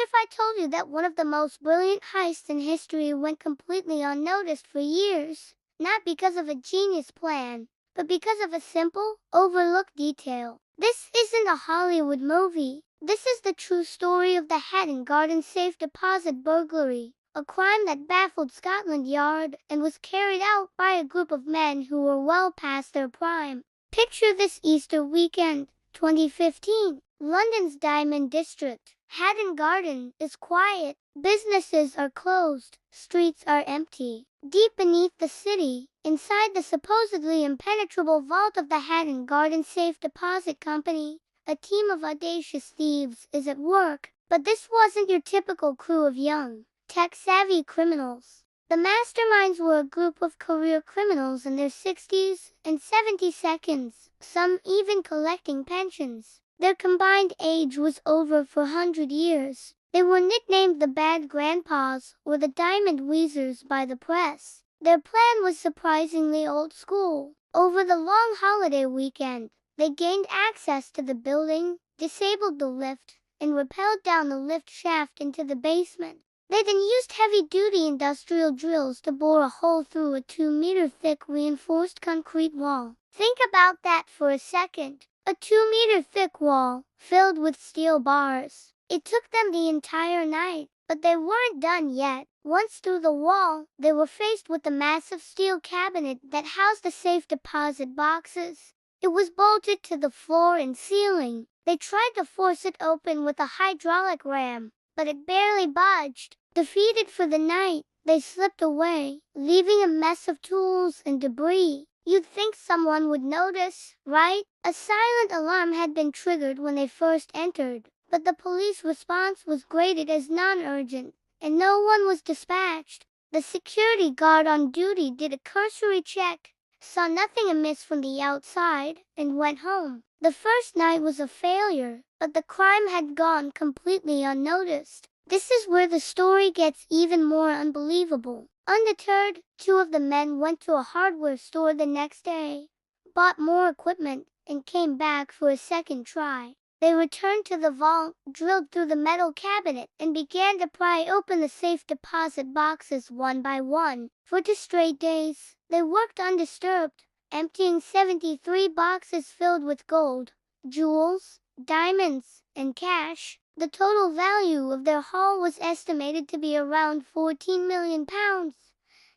What if I told you that one of the most brilliant heists in history went completely unnoticed for years? Not because of a genius plan, but because of a simple, overlooked detail. This isn't a Hollywood movie. This is the true story of the Hatton Garden safe deposit burglary, a crime that baffled Scotland Yard and was carried out by a group of men who were well past their prime. Picture this Easter weekend, 2015. London's Diamond District, Hatton Garden, is quiet. Businesses are closed, streets are empty. Deep beneath the city, inside the supposedly impenetrable vault of the Hatton Garden Safe Deposit Company, a team of audacious thieves is at work. But this wasn't your typical crew of young, tech-savvy criminals. The masterminds were a group of career criminals in their 60s and 72s, some even collecting pensions. Their combined age was over 400 years. They were nicknamed the Bad Grandpas or the Diamond Weezers by the press. Their plan was surprisingly old school. Over the long holiday weekend, they gained access to the building, disabled the lift, and rappelled down the lift shaft into the basement. They then used heavy-duty industrial drills to bore a hole through a 2-meter-thick reinforced concrete wall. Think about that for a second. A 2-meter-thick wall, filled with steel bars. It took them the entire night, but they weren't done yet. Once through the wall, they were faced with the massive steel cabinet that housed the safe deposit boxes. It was bolted to the floor and ceiling. They tried to force it open with a hydraulic ram, but it barely budged. Defeated for the night, they slipped away, leaving a mess of tools and debris. You'd think someone would notice, right? A silent alarm had been triggered when they first entered, but the police response was graded as non-urgent, and no one was dispatched. The security guard on duty did a cursory check, saw nothing amiss from the outside, and went home. The first night was a failure, but the crime had gone completely unnoticed. This is where the story gets even more unbelievable. Undeterred, two of the men went to a hardware store the next day, bought more equipment, and came back for a second try. They returned to the vault, drilled through the metal cabinet, and began to pry open the safe deposit boxes one by one. For 2 straight days, they worked undisturbed, emptying 73 boxes filled with gold, jewels, diamonds, and cash. The total value of their haul was estimated to be around £14 million,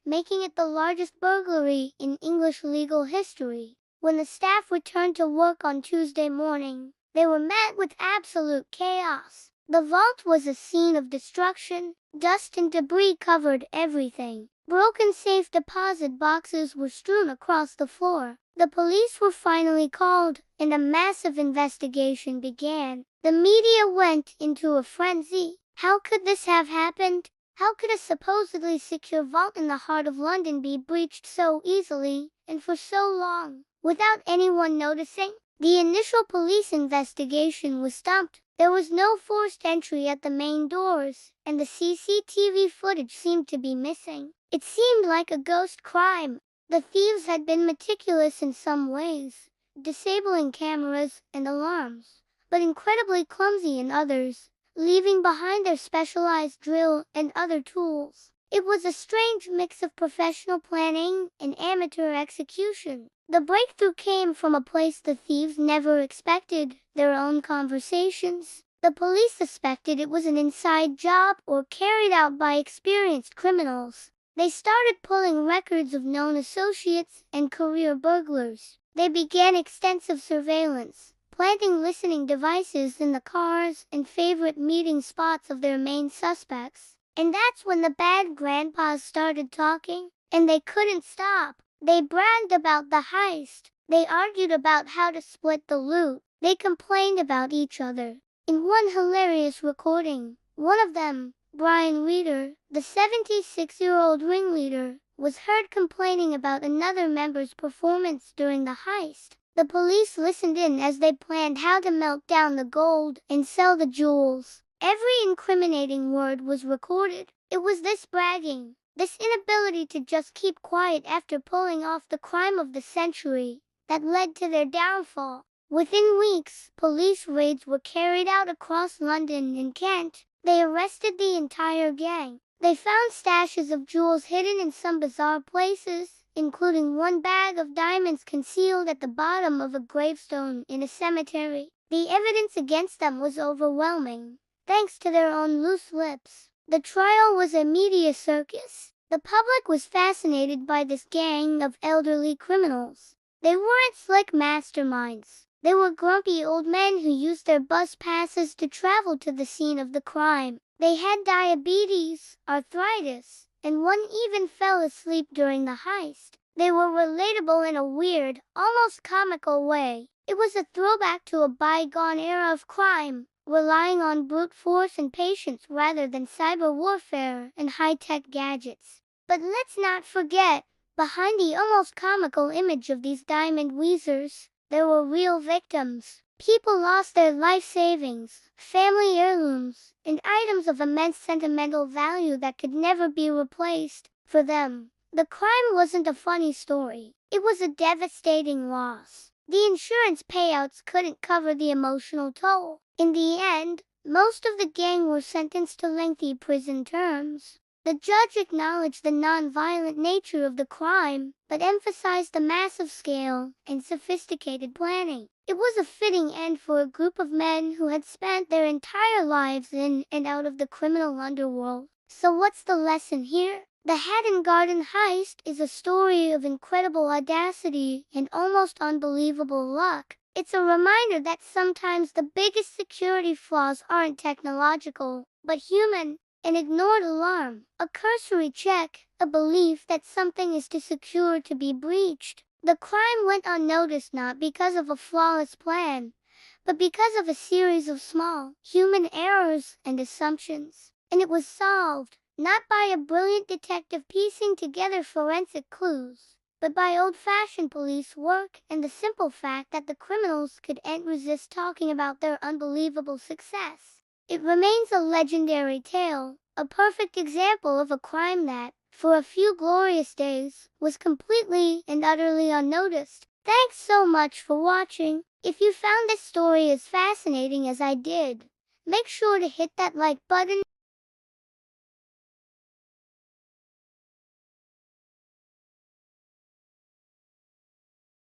making it the largest burglary in English legal history. When the staff returned to work on Tuesday morning, they were met with absolute chaos. The vault was a scene of destruction. Dust and debris covered everything. Broken safe deposit boxes were strewn across the floor. The police were finally called, and a massive investigation began. The media went into a frenzy. How could this have happened? How could a supposedly secure vault in the heart of London be breached so easily, and for so long, without anyone noticing? The initial police investigation was stumped. There was no forced entry at the main doors, and the CCTV footage seemed to be missing. It seemed like a ghost crime. The thieves had been meticulous in some ways, disabling cameras and alarms, but incredibly clumsy in others, leaving behind their specialized drill and other tools. It was a strange mix of professional planning and amateur execution. The breakthrough came from a place the thieves never expected: their own conversations. The police suspected it was an inside job or carried out by experienced criminals. They started pulling records of known associates and career burglars. They began extensive surveillance, planting listening devices in the cars and favorite meeting spots of their main suspects. And that's when the bad grandpas started talking, and they couldn't stop. They bragged about the heist. They argued about how to split the loot. They complained about each other. In one hilarious recording, one of them, Brian Reeder, the 76-year-old ringleader, was heard complaining about another member's performance during the heist. The police listened in as they planned how to melt down the gold and sell the jewels. Every incriminating word was recorded. It was this bragging, this inability to just keep quiet after pulling off the crime of the century, that led to their downfall. Within weeks, police raids were carried out across London and Kent. They arrested the entire gang. They found stashes of jewels hidden in some bizarre places, including one bag of diamonds concealed at the bottom of a gravestone in a cemetery. The evidence against them was overwhelming, thanks to their own loose lips. The trial was a media circus. The public was fascinated by this gang of elderly criminals. They weren't slick masterminds. They were grumpy old men who used their bus passes to travel to the scene of the crime. They had diabetes, arthritis, and one even fell asleep during the heist. They were relatable in a weird, almost comical way. It was a throwback to a bygone era of crime, relying on brute force and patience rather than cyber warfare and high-tech gadgets. But let's not forget, behind the almost comical image of these diamond weasers, there were real victims. People lost their life savings, family heirlooms, and items of immense sentimental value that could never be replaced. For them, the crime wasn't a funny story. It was a devastating loss. The insurance payouts couldn't cover the emotional toll. In the end, most of the gang were sentenced to lengthy prison terms. The judge acknowledged the non-violent nature of the crime, but emphasized the massive scale and sophisticated planning. It was a fitting end for a group of men who had spent their entire lives in and out of the criminal underworld. So what's the lesson here? The Haddon Garden heist is a story of incredible audacity and almost unbelievable luck. It's a reminder that sometimes the biggest security flaws aren't technological, but human. An ignored alarm, a cursory check, a belief that something is too secure to be breached. The crime went unnoticed not because of a flawless plan, but because of a series of small, human errors and assumptions. And it was solved, not by a brilliant detective piecing together forensic clues, but by old-fashioned police work and the simple fact that the criminals couldn't resist talking about their unbelievable success. It remains a legendary tale, a perfect example of a crime that, for a few glorious days, was completely and utterly unnoticed. Thanks so much for watching. If you found this story as fascinating as I did, make sure to hit that like button